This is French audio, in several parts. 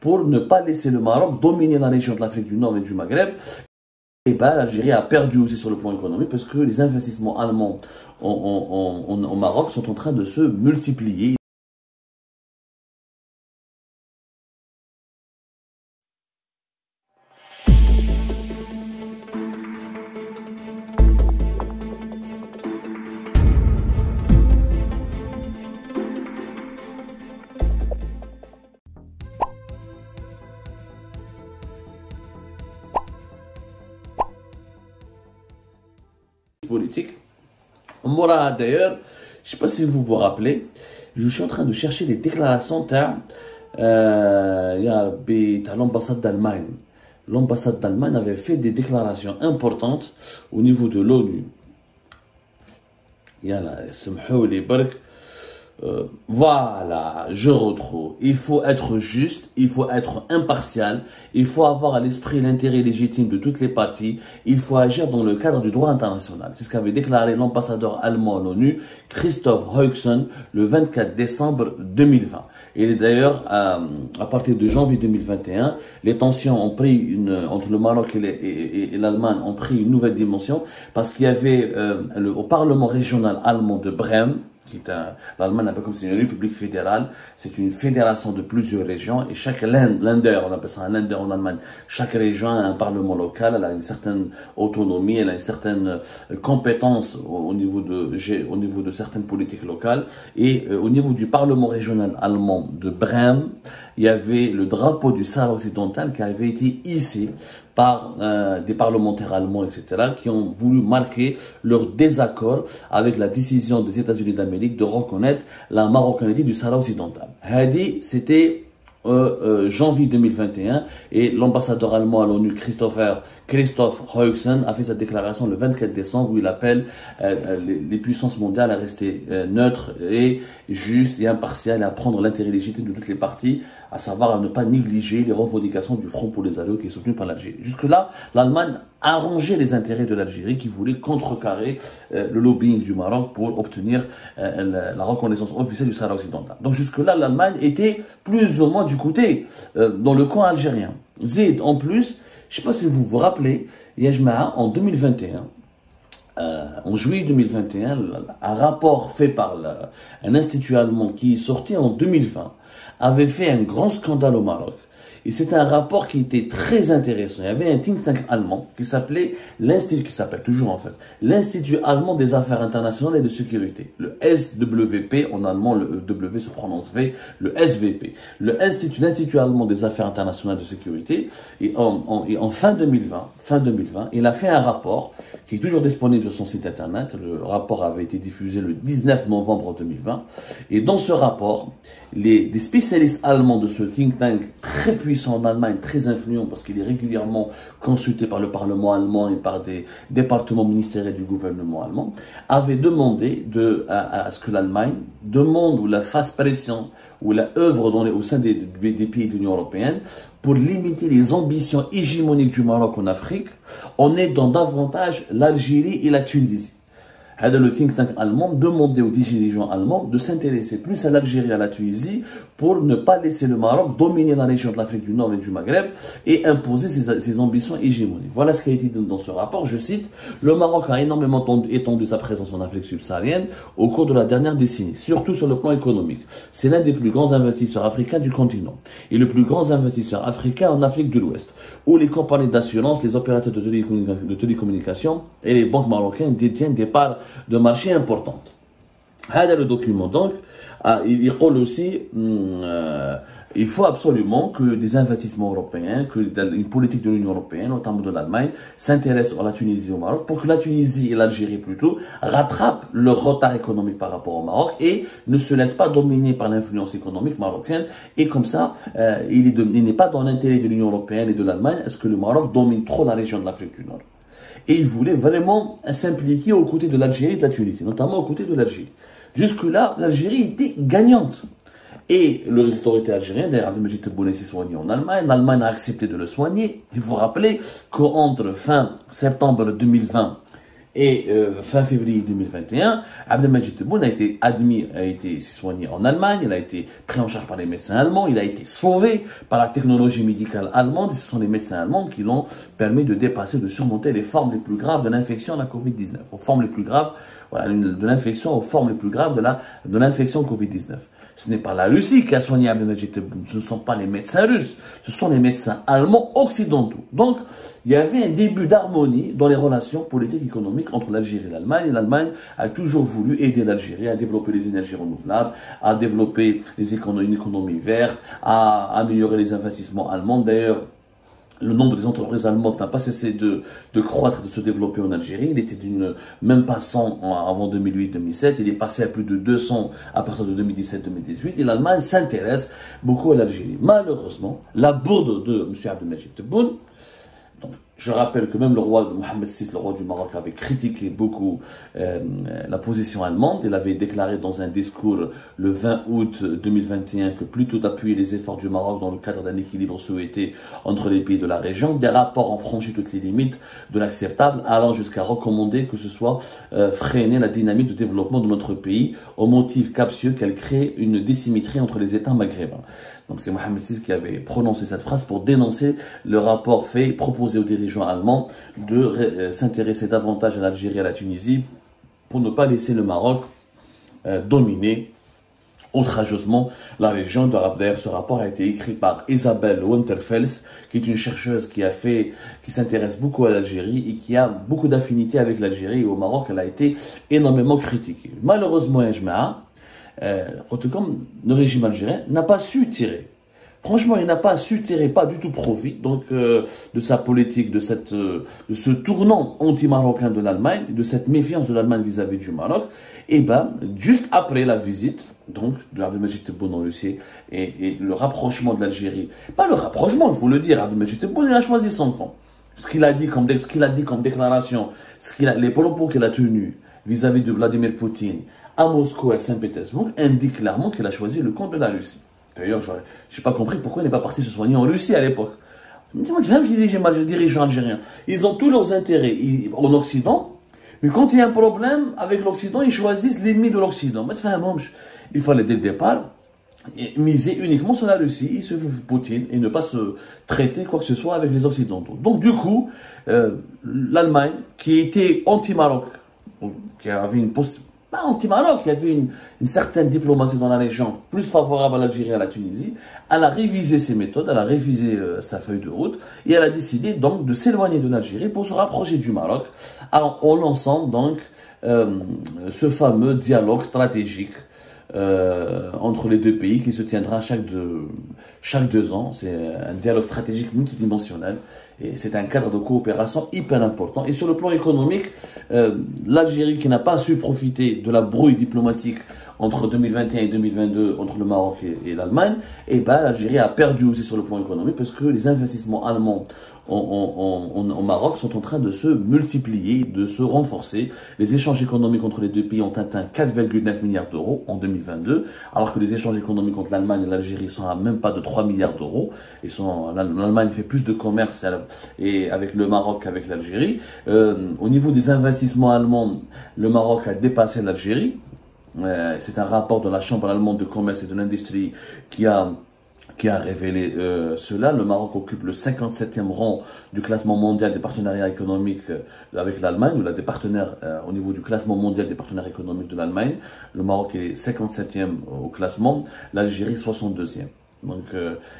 pour ne pas laisser le Maroc dominer la région de l'Afrique du Nord et du Maghreb. Et ben, l'Algérie a perdu aussi sur le plan économique parce que les investissements allemands au Maroc sont en train de se multiplier. Politique. Moi, d'ailleurs, je ne sais pas si vous vous rappelez, je suis en train de chercher des déclarations de l'ambassade d'Allemagne. L'ambassade d'Allemagne avait fait des déclarations importantes au niveau de l'ONU. Voilà, je retrouve. Il faut être juste, il faut être impartial, il faut avoir à l'esprit l'intérêt légitime de toutes les parties, il faut agir dans le cadre du droit international. C'est ce qu'avait déclaré l'ambassadeur allemand à l'ONU, Christoph Heuchsen, le 24 décembre 2020. Et d'ailleurs, à partir de janvier 2021, les tensions ont pris entre le Maroc et l'Allemagne ont pris une nouvelle dimension parce qu'il y avait au Parlement régional allemand de Brême, l'Allemagne, un peu comme c'est une république fédérale, c'est une fédération de plusieurs régions et chaque Länder, on appelle ça un Länder en Allemagne, chaque région a un parlement local, elle a une certaine autonomie, elle a une certaine compétence au niveau de certaines politiques locales et au niveau du parlement régional allemand de Brême, il y avait le drapeau du Sahara occidental qui avait été hissé par des parlementaires allemands, etc., qui ont voulu marquer leur désaccord avec la décision des États-Unis d'Amérique de reconnaître la marocanité du Sahara occidental. Hadi, c'était janvier 2021 et l'ambassadeur allemand à l'ONU, Christoph Heuchsen, a fait sa déclaration le 24 décembre où il appelle les puissances mondiales à rester neutres et justes et impartiales et à prendre l'intérêt légitime de toutes les parties, à savoir à ne pas négliger les revendications du Front pour les Alliés qui est soutenu par l'Algérie. Jusque-là, l'Allemagne a arrangé les intérêts de l'Algérie qui voulait contrecarrer le lobbying du Maroc pour obtenir la reconnaissance officielle du Sahara occidental. Donc jusque-là, l'Allemagne était plus ou moins du côté, dans le camp algérien. Zid, en plus, je ne sais pas si vous vous rappelez, Yajma'a, en 2021, en juillet 2021, un rapport fait par un institut allemand qui est sorti en 2020 avait fait un grand scandale au Maroc. Et c'est un rapport qui était très intéressant. Il y avait un think tank allemand qui s'appelait qui s'appelle toujours en fait, l'Institut allemand des affaires internationales et de sécurité. Le SWP, en allemand le W se prononce V, le SVP. L'Institut allemand des affaires internationales et de sécurité. Et en fin 2020, il a fait un rapport qui est toujours disponible sur son site internet. Le rapport avait été diffusé le 19 novembre 2020. Et dans ce rapport, des spécialistes allemands de ce think tank très puissant en Allemagne, très influent parce qu'il est régulièrement consulté par le Parlement allemand et par des départements ministériels du gouvernement allemand, avaient demandé à ce que l'Allemagne demande ou la fasse pression ou la œuvre au sein des pays de l'Union européenne pour limiter les ambitions hégémoniques du Maroc en Afrique en aidant davantage l'Algérie et la Tunisie. Le think tank allemand demandait aux dirigeants allemands de s'intéresser plus à l'Algérie et à la Tunisie pour ne pas laisser le Maroc dominer la région de l'Afrique du Nord et du Maghreb et imposer ses ambitions hégémoniques. Voilà ce qui a été dit dans ce rapport. Je cite, le Maroc a énormément étendu sa présence en Afrique subsaharienne au cours de la dernière décennie, surtout sur le plan économique. C'est l'un des plus grands investisseurs africains du continent et le plus grand investisseur africain en Afrique de l'Ouest, où les compagnies d'assurance, les opérateurs de télécommunications et les banques marocaines détiennent des parts de marché importantes. Le document donc, il dit aussi il faut absolument que des investissements européens, que une politique de l'Union européenne, notamment de l'Allemagne, s'intéresse à la Tunisie et au Maroc, pour que la Tunisie et l'Algérie plutôt rattrapent leur retard économique par rapport au Maroc et ne se laissent pas dominer par l'influence économique marocaine. Et comme ça, il n'est pas dans l'intérêt de l'Union européenne et de l'Allemagne est-ce que le Maroc domine trop la région de l'Afrique du Nord. Et il voulait vraiment s'impliquer aux côtés de l'Algérie et de la Tunisie, notamment aux côtés de l'Algérie. Jusque-là, l'Algérie était gagnante. Et les autorités algériennes, d'ailleurs, Abdelmajid Tebboune s'est soigné en Allemagne. L'Allemagne a accepté de le soigner. Il faut rappeler qu'entre fin septembre 2020 Et fin février 2021, Abdelmajid Tebboune a été admis, s'est soigné en Allemagne, il a été pris en charge par les médecins allemands, il a été sauvé par la technologie médicale allemande. Et ce sont les médecins allemands qui l'ont permis de dépasser, de surmonter les formes les plus graves de l'infection à la Covid-19, aux formes les plus graves, voilà, de l'infection aux formes les plus graves de l'infection Covid-19. Ce n'est pas la Russie qui a soigné Abdelmajid Tebboune, ce ne sont pas les médecins russes, ce sont les médecins allemands occidentaux. Donc, il y avait un début d'harmonie dans les relations politiques et économiques entre l'Algérie et l'Allemagne. Et l'Allemagne a toujours voulu aider l'Algérie à développer les énergies renouvelables, à développer une économie verte, à améliorer les investissements allemands. D'ailleurs, le nombre des entreprises allemandes n'a pas cessé de croître, de se développer en Algérie. Il était même pas 100 avant 2008-2007. Il est passé à plus de 200 à partir de 2017-2018. Et l'Allemagne s'intéresse beaucoup à l'Algérie. Malheureusement, la bourde de M. Abdelmajid Tebboune, donc, je rappelle que même le roi Mohamed VI, le roi du Maroc, avait critiqué beaucoup la position allemande. Il avait déclaré dans un discours le 20 août 2021 que plutôt d'appuyer les efforts du Maroc dans le cadre d'un équilibre souhaité entre les pays de la région, des rapports ont franchi toutes les limites de l'acceptable, allant jusqu'à recommander que ce soit freiner la dynamique de développement de notre pays au motif captieux qu'elle crée une dissymétrie entre les États maghrébins. Donc c'est Mohamed VI qui avait prononcé cette phrase pour dénoncer le rapport fait, proposé aux dirigeants allemands de s'intéresser davantage à l'Algérie et à la Tunisie pour ne pas laisser le Maroc dominer outrageusement la région. D'ailleurs, ce rapport a été écrit par Isabelle Winterfels, qui est une chercheuse qui s'intéresse beaucoup à l'Algérie et qui a beaucoup d'affinités avec l'Algérie. Et au Maroc, elle a été énormément critiquée. Malheureusement, le régime algérien n'a pas su tirer. Franchement, il n'a pas su tirer pas du tout profit donc de sa politique, de ce tournant anti-marocain de l'Allemagne, de cette méfiance de l'Allemagne vis-à-vis du Maroc. Et ben, juste après la visite donc de Abdelmajid Tebboune en Russie et le rapprochement de l'Algérie, pas le rapprochement, il faut le dire, Abdelmajid Tebboune, il a choisi son camp. Ce qu'il a dit comme déclaration, les propos qu'il a tenus vis-à-vis de Vladimir Poutine à Moscou et à Saint-Pétersbourg indiquent clairement qu'il a choisi le camp de la Russie. D'ailleurs, je n'ai pas compris pourquoi il n'est pas parti se soigner en Russie à l'époque. Même les dirigeants algériens, ils ont tous leurs intérêts en Occident, mais quand il y a un problème avec l'Occident, ils choisissent l'ennemi de l'Occident. Il fallait dès le départ miser uniquement sur la Russie, sur Poutine, et ne pas se traiter quoi que ce soit avec les Occidentaux. Donc du coup, l'Allemagne, qui était anti-Maroc, qui avait une posture, pas anti-Maroc, il y avait une certaine diplomatie dans la région, plus favorable à l'Algérie et à la Tunisie. Elle a révisé ses méthodes, elle a révisé sa feuille de route, et elle a décidé donc de s'éloigner de l'Algérie pour se rapprocher du Maroc, en lançant donc ce fameux dialogue stratégique entre les deux pays qui se tiendra chaque 2 ans. C'est un dialogue stratégique multidimensionnel et c'est un cadre de coopération hyper important. Et sur le plan économique, l'Algérie qui n'a pas su profiter de la brouille diplomatique entre 2021 et 2022 entre le Maroc et l'Allemagne, et ben l'Algérie a perdu aussi sur le plan économique parce que les investissements allemands au Maroc sont en train de se multiplier, de se renforcer. Les échanges économiques entre les deux pays ont atteint 4,9 milliards d'euros en 2022, alors que les échanges économiques entre l'Allemagne et l'Algérie sont à même pas de 3 milliards d'euros. L'Allemagne fait plus de commerce avec le Maroc qu'avec l'Algérie. Au niveau des investissements allemands, le Maroc a dépassé l'Algérie. C'est un rapport de la Chambre allemande de commerce et de l'industrie qui a révélé cela. Le Maroc occupe le 57e rang du classement mondial des partenariats économiques avec l'Allemagne, ou là des partenaires au niveau du classement mondial des partenaires économiques de l'Allemagne. Le Maroc est 57e au classement, l'Algérie 62e. Donc,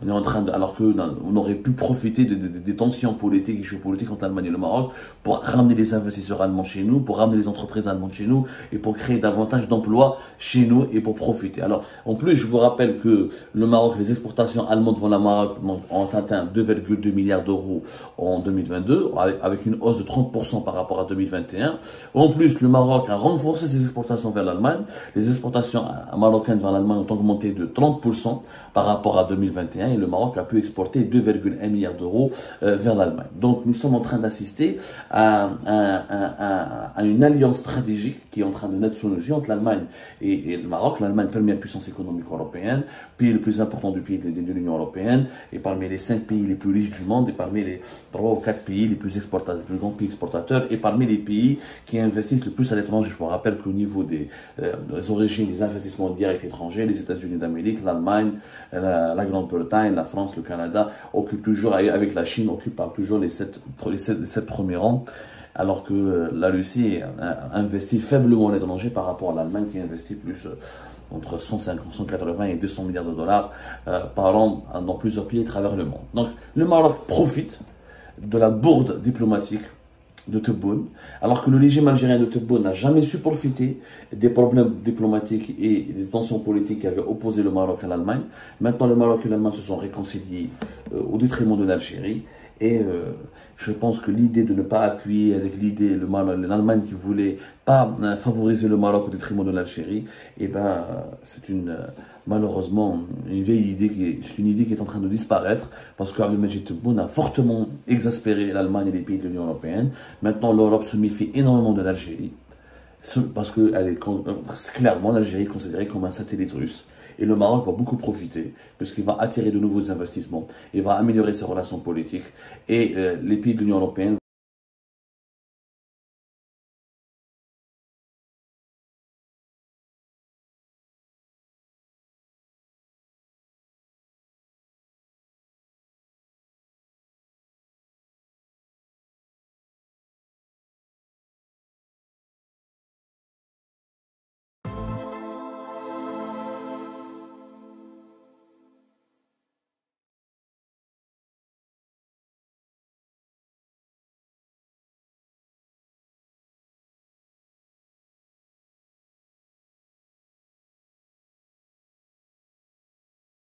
on est en train alors qu'on aurait pu profiter des tensions politiques et géopolitiques entre l'Allemagne et le Maroc pour ramener les investisseurs allemands chez nous, pour ramener les entreprises allemandes chez nous et pour créer davantage d'emplois chez nous et pour profiter. Alors, en plus, je vous rappelle que le Maroc, les exportations allemandes vers le Maroc ont atteint 2,2 milliards d'euros en 2022, avec une hausse de 30% par rapport à 2021. En plus, le Maroc a renforcé ses exportations vers l'Allemagne. Les exportations marocaines vers l'Allemagne ont augmenté de 30% par rapport rapport à 2021 et le Maroc a pu exporter 2,1 milliards d'euros vers l'Allemagne. Donc nous sommes en train d'assister à une alliance stratégique qui est en train de naître sous nos yeux entre l'Allemagne et le Maroc. L'Allemagne, première puissance économique européenne, pays le plus important du pays de l'Union européenne, et parmi les 5 pays les plus riches du monde, et parmi les 3 ou 4 pays les plus grands pays exportateurs, et parmi les pays qui investissent le plus à l'étranger. Je me rappelle qu'au niveau des origines des investissements directs étrangers, les États-Unis d'Amérique, l'Allemagne, la Grande-Bretagne, la France, le Canada occupent toujours, avec la Chine, occupent toujours les 7 premiers rangs, alors que la Russie investit faiblement à l'étranger par rapport à l'Allemagne qui investit plus entre 150, 180 et 200 milliards de dollars par an dans plusieurs pays à travers le monde. Donc le Maroc profite de la bourde diplomatique de Tebboune, alors que le régime algérien de Tebboune n'a jamais su profiter des problèmes diplomatiques et des tensions politiques qui avaient opposé le Maroc à l'Allemagne. Maintenant, le Maroc et l'Allemagne se sont réconciliés au détriment de l'Algérie. Et je pense que l'idée de ne pas appuyer avec l'idée, l'Allemagne qui voulait pas favoriser le Maroc au détriment de l'Algérie, eh ben, c'est malheureusement une vieille idée qui est en train de disparaître parce qu'Abdelmadjid Tebboune a fortement exaspéré l'Allemagne et les pays de l'Union européenne. Maintenant, l'Europe se méfie énormément de l'Algérie parce que clairement l'Algérie est considérée comme un satellite russe. Et le Maroc va beaucoup profiter, puisqu'il va attirer de nouveaux investissements, il va améliorer ses relations politiques, et les pays de l'Union européenne